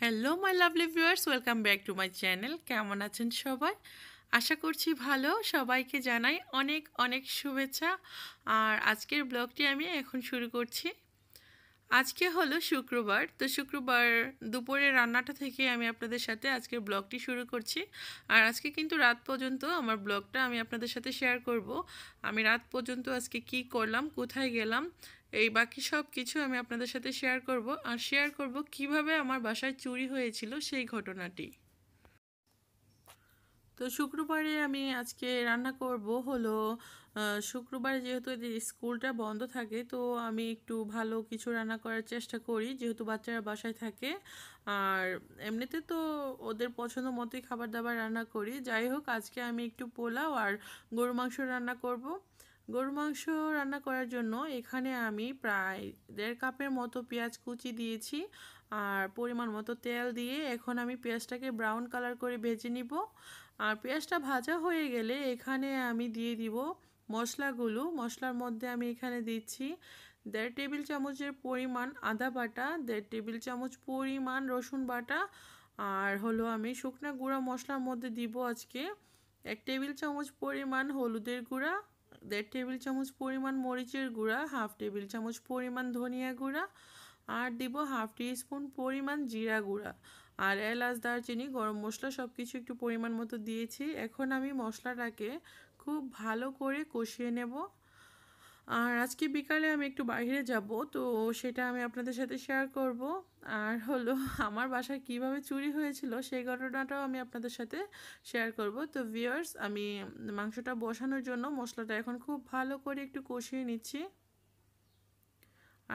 Hello my lovely viewers, welcome back to my channel. কেমন আছেন সবাই? আশা করছি ভালো। সবাইকে জানাই অনেক অনেক শুভেচ্ছা। আর আজকের ব্লগটি আমি এখন শুরু করছি। আজকে হলো শুক্রবার, তো শুক্রবার দুপুরের রান্নাটা থেকে আমি আপনাদের সাথে আজকের ব্লগটি শুরু করছি। আর আজকে কিন্তু রাত পর্যন্ত আমার ব্লগটা আমি আপনাদের সাথে শেয়ার করব। আমি রাত পর্যন্ত আজকে কি করলাম, কোথায় গেলাম, এই বাকি সব কিছু আমি আপনাদের সাথে শেয়ার করব। আর শেয়ার করব কিভাবে আমার বাসায় চুরি হয়েছিল সেই ঘটনাটি। তো শুক্রবারে আমি আজকে রান্না করব হলো শুক্রবারে যেহেতু এদের স্কুলটা বন্ধ থাকে, তো আমি একটু ভালো কিছু রান্না করার চেষ্টা করি যেহেতু বাচ্চারা বাসায় থাকে। আর এমনিতে তো ওদের পছন্দ মতোই খাবার দাবার রান্না করি। যাই হোক, আজকে আমি একটু পোলাও আর গরু মাংস রান্না করব। গরু মাংস রান্না করার জন্য এখানে আমি প্রায় 1.5 কাপের মতো পেঁয়াজ কুচি দিয়েছি। আর পরিমাণ মতো তেল দিয়ে এখন আমি পেঁয়াজটাকে ব্রাউন কালার করে ভেজে নিব। আর পেঁয়াজটা ভাজা হয়ে গেলে এখানে আমি দিয়ে দিব মশলাগুলো। মশলার মধ্যে আমি এখানে দিচ্ছি 1.5 টেবিল চামচের পরিমাণ আদা বাটা, 1.5 টেবিল চামচ পরিমাণ রসুন বাটা। আর হলো আমি শুকনা গুঁড়া মশলার মধ্যে দিব আজকে 1 টেবিল চামচ পরিমাণ হলুদের গুঁড়া, 1.5 টেবিল চামচ পরিমাণ মরিচের গুঁড়া, 1/2 টেবিল চামচ পরিমাণ ধনিয়া গুঁড়া, আর দিব 1/2 টি স্পুন পরিমাণ জিরা গুঁড়া। আর এলাচ, দারচিনি, গরম মশলা সব কিছু একটু পরিমাণ মতো দিয়েছি। এখন আমি মশলাটাকে খুব ভালো করে কষিয়ে নেব। আর আজকে বিকালে আমি একটু বাইরে যাব, তো সেটা আমি আপনাদের সাথে শেয়ার করব। আর হলো আমার বাসায় কিভাবে চুরি হয়েছিল সেই ঘটনাটাও আমি আপনাদের সাথে শেয়ার করব। তো ভিউয়ার্স, আমি মাংসটা বসানোর জন্য মশলাটা এখন খুব ভালো করে একটু কষিয়ে নিচ্ছি।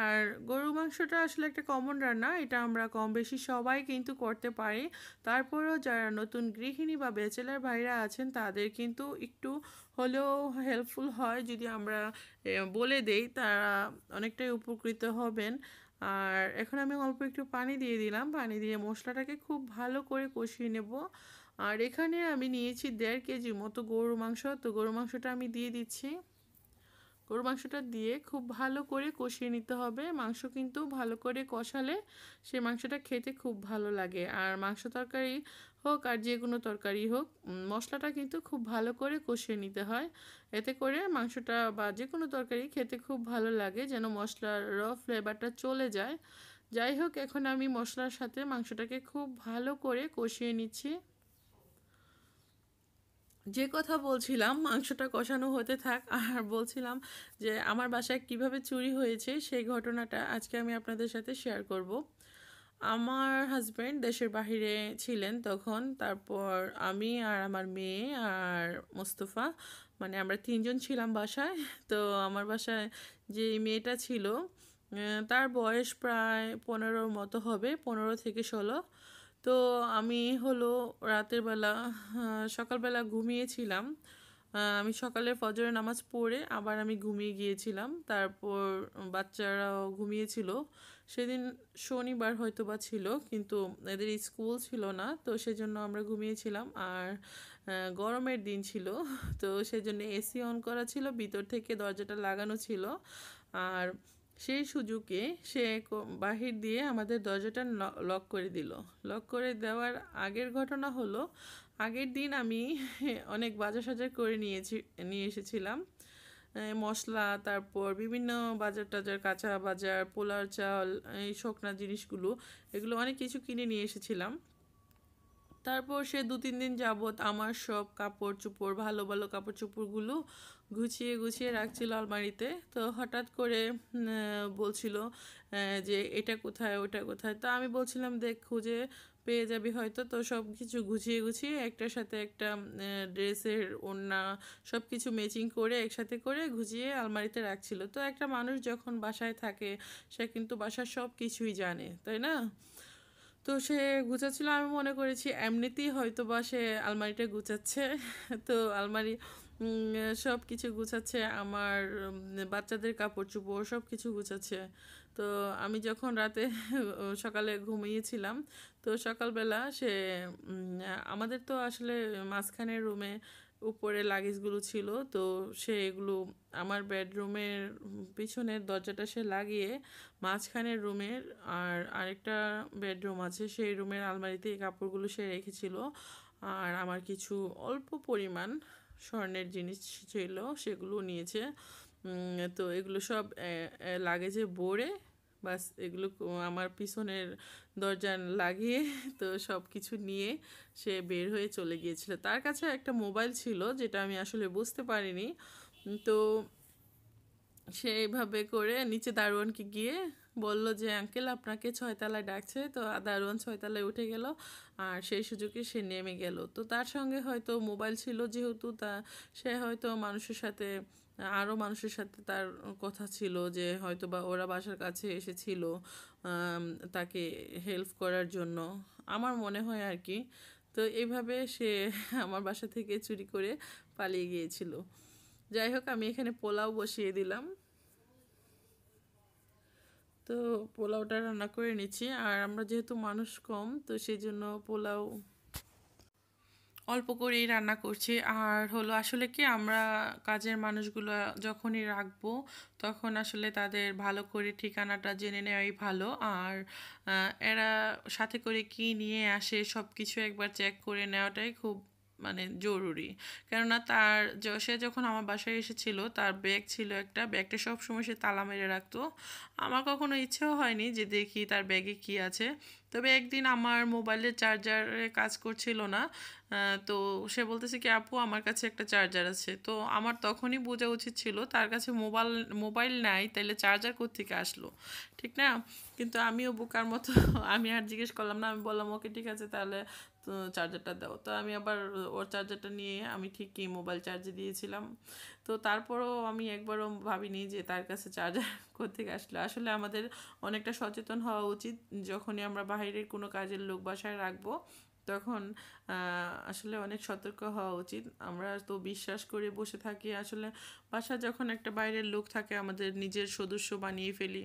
আর গরু মাংসটা আসলে একটা কমন রান্না, এটা আমরা কম বেশি সবাই কিন্তু করতে পারি। তারপরেও যারা নতুন গৃহিণী বা ব্যাচেলার ভাইরা আছেন তাদের কিন্তু একটু হলেও হেল্পফুল হয় যদি আমরা বলে দেই, তারা অনেকটাই উপকৃত হবেন। আর এখন আমি অল্প একটু পানি দিয়ে দিলাম, পানি দিয়ে মশলাটাকে খুব ভালো করে কষিয়ে নেব। আর এখানে আমি নিয়েছি 1.5 কেজি মতো গরু মাংস, তো গরু মাংসটা আমি দিয়ে দিচ্ছি। গরুর মাংসটা দিয়ে খুব ভালো করে কষিয়ে নিতে হবে। মাংস কিন্তু ভালো করে কষালে সে মাংসটা খেতে খুব ভালো লাগে। আর মাংস তরকারি হোক আর যে কোনো তরকারি হোক, মশলাটা কিন্তু খুব ভালো করে কষিয়ে নিতে হয়। এতে করে মাংসটা বা যে কোনো তরকারি খেতে খুব ভালো লাগে, যেন মশলার ফ্লেভারটা চলে যায়। যাই হোক, এখন আমি মশলার সাথে মাংসটাকে খুব ভালো করে কষিয়ে নিচ্ছি। যে কথা বলছিলাম, মাংসটা কষানো হতে থাক। আর বলছিলাম যে আমার বাসায় কিভাবে চুরি হয়েছে সেই ঘটনাটা আজকে আমি আপনাদের সাথে শেয়ার করব। আমার হাজব্যান্ড দেশের বাহিরে ছিলেন তখন, তারপর আমি আর আমার মেয়ে আর মোস্তফা, মানে আমরা তিনজন ছিলাম বাসায়। তো আমার বাসায় যে মেয়েটা ছিল, তার বয়স প্রায় 15-র মতো হবে, 15 থেকে 16। তো আমি হলো রাতের বেলা, সকালবেলা ঘুমিয়েছিলাম। আমি সকালে ফজরের নামাজ পড়ে আবার আমি ঘুমিয়ে গিয়েছিলাম। তারপর বাচ্চারাও ঘুমিয়েছিল। সেদিন শনিবার হয়তো বা ছিল, কিন্তু এদের স্কুল ছিল না, তো সেজন্য আমরা ঘুমিয়েছিলাম। আর গরমের দিন ছিল, তো সেজন্য এসি অন করা ছিল, ভিতর থেকে দরজাটা লাগানো ছিল। আর সেই সুযোগে সে বাহির দিয়ে আমাদের দরজাটা লক করে দিল। লক করে দেওয়ার আগের ঘটনা হলো, আগের দিন আমি অনেক বাজার সাজার করে নিয়ে এসেছিলাম। মশলা, তারপর বিভিন্ন বাজার টাজার, কাঁচা বাজার, পোলার চাল, এই শুকনা জিনিসগুলো, এগুলো অনেক কিছু কিনে নিয়ে এসেছিলাম। তারপর সে 2-3 দিন যাবৎ আমার সব কাপড় চোপড়, ভালো ভালো কাপড় চোপড়গুলো গুছিয়ে গুছিয়ে রাখছিল আলমারিতে। তো হঠাৎ করে বলছিল যে এটা কোথায় ওটা কোথায়। তো আমি বলছিলাম দেখ, খুঁজে পেয়ে যাবি হয়তো। তো সব কিছু গুছিয়ে গুছিয়ে একটার সাথে একটা ড্রেসের ওড়না সব কিছু ম্যাচিং করে একসাথে করে গুছিয়ে আলমারিতে রাখছিল। তো একটা মানুষ যখন বাসায় থাকে, সে কিন্তু বাসার সব কিছুই জানে, তাই না? তো সে গুছাচ্ছিল, আমি মনে করেছি এমনিতেই হয়তো বা সে আলমারিটা গুছাচ্ছে। তো আলমারি সব কিছু গুছাচ্ছে, আমার বাচ্চাদের কাপড় চোপড় সব কিছু গুছাচ্ছে। তো আমি যখন রাতে সকালে ঘুমিয়েছিলাম, তো সকালবেলা সে আমাদের তো আসলে মাঝখানের রুমে উপরে লাগেজগুলো ছিল। তো সে এগুলো আমার বেডরুমের পিছনের দরজাটা সে লাগিয়ে মাঝখানের রুমের আর আরেকটা বেডরুম আছে সেই রুমের আলমারিতে এই কাপড়গুলো সে রেখেছিল। আর আমার কিছু অল্প পরিমাণ স্বর্ণের জিনিস ছিল সেগুলো নিয়েছে। তো এগুলো সব লাগেজে ভরে বাস এগুলো আমার পিছনের দরজা লাগিয়ে তো সব কিছু নিয়ে সে বের হয়ে চলে গিয়েছিল। তার কাছে একটা মোবাইল ছিল যেটা আমি আসলে বুঝতে পারিনি। তো সে এইভাবে করে নিচে দারোয়ানকে গিয়ে বলল যে আঙ্কেল আপনাকে ছয়তলায় ডাকছে। তো দারোয়ান ছয়তলায় উঠে গেল আর সেই সুযোগে সে নেমে গেল। তো তার সঙ্গে হয়তো মোবাইল ছিল যেহেতু সে হয়তো মানুষের সাথে আরও মানুষের সাথে তার কথা ছিল যে হয়তো বা ওরা বাসার কাছে এসেছিল তাকে হেল্প করার জন্য, আমার মনে হয় আর কি। তো এইভাবে সে আমার বাসা থেকে চুরি করে পালিয়ে গিয়েছিল। যাই হোক, আমি এখানে পোলাও বসিয়ে দিলাম। তো পোলাওটা রান্না করে নিচ্ছি আর আমরা যেহেতু মানুষ কম তো সেই জন্য পোলাও অল্প করেই রান্না করছি। আর হলো আসলে কি আমরা কাজের মানুষগুলো যখনই রাখবো তখন আসলে তাদের ভালো করে ঠিকানাটা জেনে নেওয়াই ভালো। আর এরা সাথে করে কি নিয়ে আসে সব কিছু একবার চেক করে নেওয়াটাই খুব মানে জরুরি। কেননা সে যখন আমার বাসায় এসেছিল তার ব্যাগ ছিল একটা, ব্যাগটা সবসময় সে তালা মেরে রাখতো। আমার কখনো ইচ্ছেও হয়নি যে দেখি তার ব্যাগে কি আছে। তবে একদিন আমার মোবাইলের চার্জারে কাজ করছিল না। তো সে বলতেছে কি আপু আমার কাছে একটা চার্জার আছে। তো আমার তখনই বোঝা উচিত ছিল তার কাছে মোবাইল মোবাইল নাই, তাইলে চার্জার কোত্থেকে আসলো, ঠিক না? কিন্তু আমিও বোকার মতো আমি আর জিজ্ঞেস করলাম না, আমি বললাম ওকে ঠিক আছে তাহলে তো চার্জারটা দাও। তো আমি আবার ওর চার্জারটা নিয়ে আমি ঠিকই মোবাইল চার্জে দিয়েছিলাম। তো তারপরও আমি একবারও ভাবিনি যে তার কাছে চার্জার কোত্থেকে আসলো। আসলে আমাদের অনেকটা সচেতন হওয়া উচিত যখনই আমরা বাইরের কোনো কাজের লোক বাসায় রাখবো তখন আসলে অনেক সতর্ক হওয়া উচিত। আমরা তো বিশ্বাস করে বসে থাকি, আসলে বাসায় যখন একটা বাইরের লোক থাকে আমাদের নিজের সদস্য বানিয়ে ফেলি।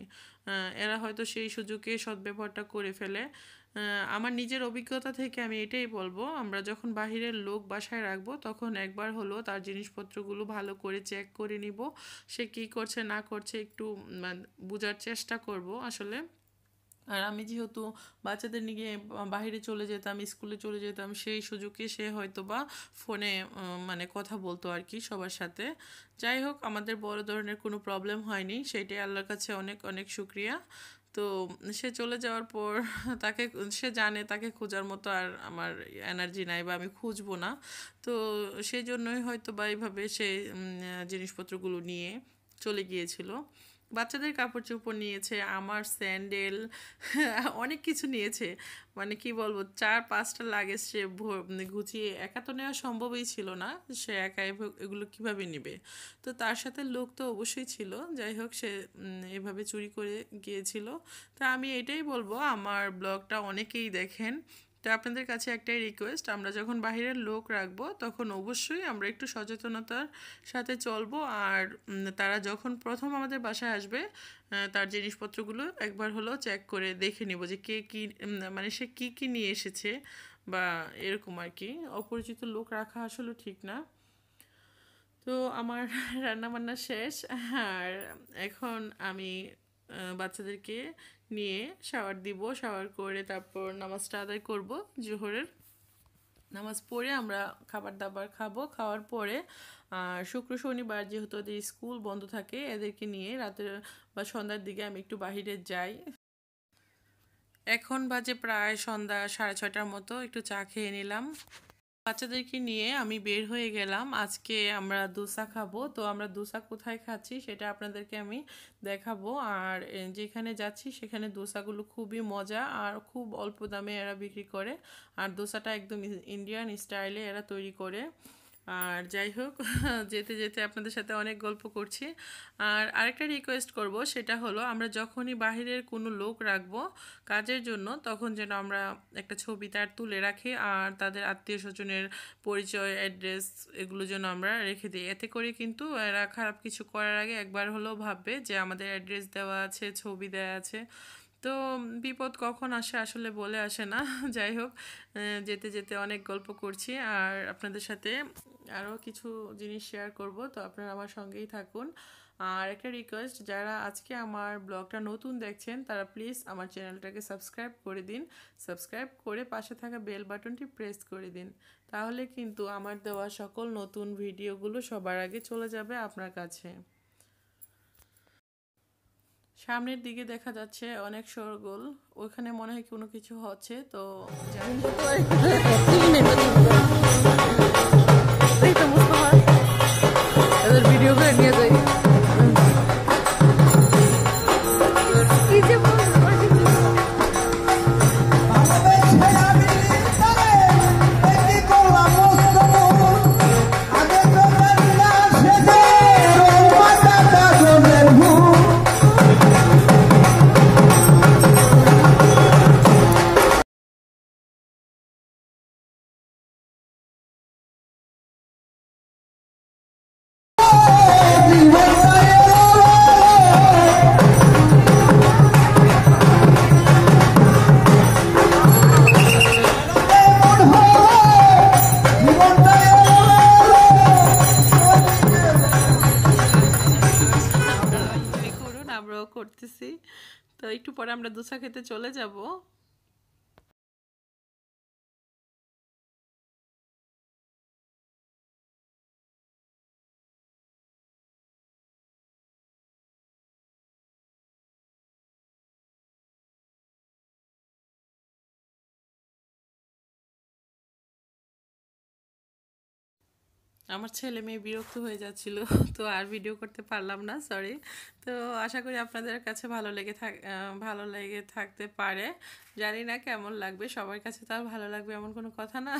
এরা হয়তো সেই সুযোগে সদ্ব্যবহারটা করে ফেলে। আমার নিজের অভিজ্ঞতা থেকে আমি এটাই বলবো, আমরা যখন বাহিরের লোক বাসায় রাখবো তখন একবার হলো তার জিনিসপত্রগুলো ভালো করে চেক করে নিব। সে কী করছে না করছে একটু বোঝার চেষ্টা করব আসলে। আর আমি যেহেতু বাচ্চাদের নিয়ে বাইরে চলে যেতাম, স্কুলে চলে যেতাম, সেই সুযোগে সে হয়তো বা ফোনে মানে কথা বলতো আর কি সবার সাথে। যাই হোক, আমাদের বড় ধরনের কোনো প্রবলেম হয়নি, সেটাই আল্লাহর কাছে অনেক অনেক শুক্রিয়া। তো সে চলে যাওয়ার পর তাকে সে জানে তাকে খোঁজার মতো আর আমার এনার্জি নাই বা আমি খুঁজবো না। তো সেই জন্যই হয়তো বা এইভাবে সে জিনিসপত্রগুলো নিয়ে চলে গিয়েছিল। বাচ্চাদের কাপড় চোপড় নিয়েছে, আমার স্যান্ডেল অনেক কিছু নিয়েছে। মানে কি বলবো, 4-5টা লাগেজ সে গুছিয়ে একা তো নেওয়া সম্ভবই ছিল না। সে একা এগুলো কিভাবে নেবে? তো তার সাথে লোক তো অবশ্যই ছিল। যাই হোক, সে এভাবে চুরি করে গিয়েছিল। তা আমি এটাই বলবো, আমার ব্লগটা অনেকেই দেখেন। তো আপনাদের কাছে একটাই রিকোয়েস্ট, আমরা যখন বাইরের লোক রাখবো তখন অবশ্যই আমরা একটু সচেতনতার সাথে চলবো। আর তারা যখন প্রথম আমাদের বাসায় আসবে তার জিনিসপত্রগুলো একবার হলেও চেক করে দেখে নিব যে কে কী মানে সে কী কী নিয়ে এসেছে বা এরকম আর কি। অপরিচিত লোক রাখা আসলে ঠিক না। তো আমার রান্নাবান্না শেষ। আর এখন আমি বাচ্চাদেরকে নিয়ে শাওয়ার দিব, শাওয়ার করে তারপর নামাজটা আদায় করব। জোহরের নামাজ পড়ে আমরা খাবার দাবার খাবো। খাওয়ার পরে আর শুক্র শনিবার যেহেতু ওদের স্কুল বন্ধ থাকে, এদেরকে নিয়ে রাতের বা সন্ধ্যার দিকে আমি একটু বাহিরে যাই। এখন বাজে প্রায় সন্ধ্যা 6:30টার মতো, একটু চা খেয়ে নিলাম। বাচ্চাদেরকে নিয়ে আমি বের হয়ে গেলাম। আজকে আমরা দোসা খাবো। তো আমরা দোসা কোথায় খাচ্ছি সেটা আপনাদেরকে আমি দেখাবো। আর যেখানে যাচ্ছি সেখানে দোসাগুলো খুবই মজা আর খুব অল্প দামে এরা বিক্রি করে। আর দোসাটা একদম ইন্ডিয়ান স্টাইলে এরা তৈরি করে। আর যাই হোক, যেতে যেতে আপনাদের সাথে অনেক গল্প করছি। আর আরেকটা রিকোয়েস্ট করব, সেটা হলো আমরা যখনই বাহিরের কোনো লোক রাখবো কাজের জন্য তখন যেন আমরা একটা ছবি তার তুলে রাখি আর তাদের আত্মীয় স্বজনের পরিচয়, অ্যাড্রেস এগুলো যেন আমরা রেখে দিই। এতে করে কিন্তু এরা খারাপ কিছু করার আগে একবার হলেও ভাববে যে আমাদের অ্যাড্রেস দেওয়া আছে, ছবি দেওয়া আছে। তো তো বিপদ কখন আসে আসলে বলে আসে না। যাই হোক, যেতে যেতে অনেক গল্প করছি আর আপনাদের সাথে আরও কিছু জিনিস শেয়ার করব, তো আপনারা আমার সঙ্গেই থাকুন। আর একটা রিকোয়েস্ট, যারা আজকে আমার ব্লগটা নতুন দেখছেন তারা প্লিজ আমার চ্যানেলটাকে সাবস্ক্রাইব করে দিন। সাবস্ক্রাইব করে পাশে থাকা বেল বাটনটি প্রেস করে দিন, তাহলে কিন্তু আমার দেওয়া সকল নতুন ভিডিওগুলো সবার আগে চলে যাবে আপনার কাছে। সামনের দিকে দেখা যাচ্ছে অনেক শোরগোল, ওখানে মনে হয় কোনো কিছু হচ্ছে, তো ভিডিও করে নিয়ে যাই। আমরাও করতেছি, তো একটু পরে আমরা দোসা খেতে চলে যাব। আমার ছেলে মেয়ে বিরক্ত হয়ে যাচ্ছিল, তো আর ভিডিও করতে পারলাম না, সরি। তো আশা করি আপনাদের কাছে ভালো লেগে থাকতে পারে। জানি না কেমন লাগবে, সবার কাছে তো আর ভালো লাগবে এমন কোনো কথা না।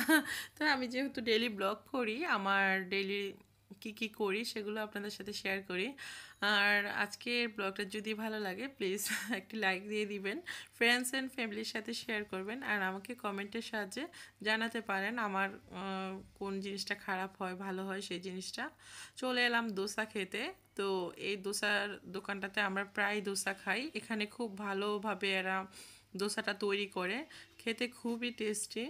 তো আমি যেহেতু ডেইলি ব্লগ করি, আমার ডেইলি কি করি সেগুলো আপনাদের সাথে শেয়ার করি। আর আজকের ব্লগটা যদি ভালো লাগে প্লিজ একটি লাইক দিয়ে দিবেন, ফ্রেন্ডস অ্যান্ড ফ্যামিলির সাথে শেয়ার করবেন, আর আমাকে কমেন্টের সাহায্যে জানাতে পারেন আমার কোন জিনিসটা খারাপ হয় ভালো হয় সেই জিনিসটা। চলে এলাম দোসা খেতে। তো এই দোসার দোকানটাতে আমরা প্রায় দোসা খাই, এখানে খুব ভালোভাবে এরা দোসাটা তৈরি করে, খেতে খুবই টেস্টি।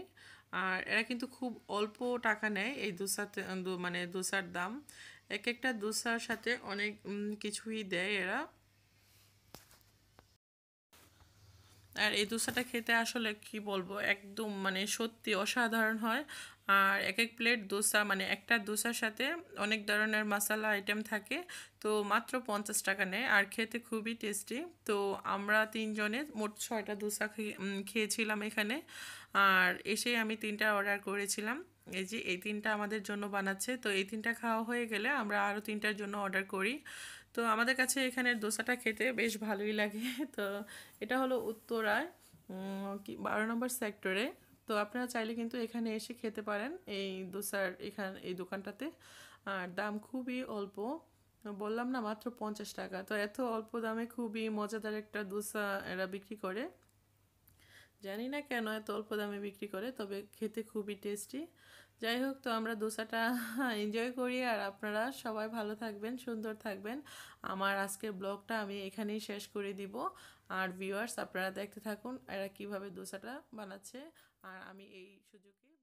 আর এরা কিন্তু খুব অল্প টাকা নেয় এই দোসাতে, মানে দোসার দাম এক একটা দোসার সাথে অনেক কিছুই দেয় এরা। আর এই দোসাটা খেতে আসলে কি বলবো, একদম মানে সত্যি অসাধারণ হয়। আর এক এক প্লেট দোসা, মানে একটা দোসার সাথে অনেক ধরনের মশলা আইটেম থাকে, তো মাত্র 50 টাকা নেয়, আর খেতে খুবই টেস্টি। তো আমরা তিনজনে মোট 6টা দোসা খেয়েছিলাম এখানে। আর এসে আমি 3টা অর্ডার করেছিলাম, এই যে এই 3টা আমাদের জন্য বানাচ্ছে, তো এই 3টা খাওয়া হয়ে গেলে আমরা আরও 3টার জন্য অর্ডার করি। তো আমাদের কাছে এখানের দোসাটা খেতে বেশ ভালোই লাগে। তো এটা হলো উত্তরায় 12 নম্বর সেক্টরে। তো আপনারা চাইলে কিন্তু এখানে এসে খেতে পারেন এই এই দোকানটাতে। আর দাম খুবই অল্প, বললাম না মাত্র 50 টাকা, তো এত অল্প দামে খুবই মজাদার একটা দোসা এরা বিক্রি করে। জানি না কেন এত অল্প দামে বিক্রি করে, তবে খেতে খুবই টেস্টি। যাই হোক, তো আমরা দোসাটা এনজয় করি, আর আপনারা সবাই ভালো থাকবেন, সুন্দর থাকবেন। আমার আজকের ব্লগটা আমি এখানেই শেষ করে দিব। আর ভিউয়ার্স, আপনারা দেখতে থাকুন এরা কিভাবে দোসাটা বানাচ্ছে, আর আমি এই সুযোগে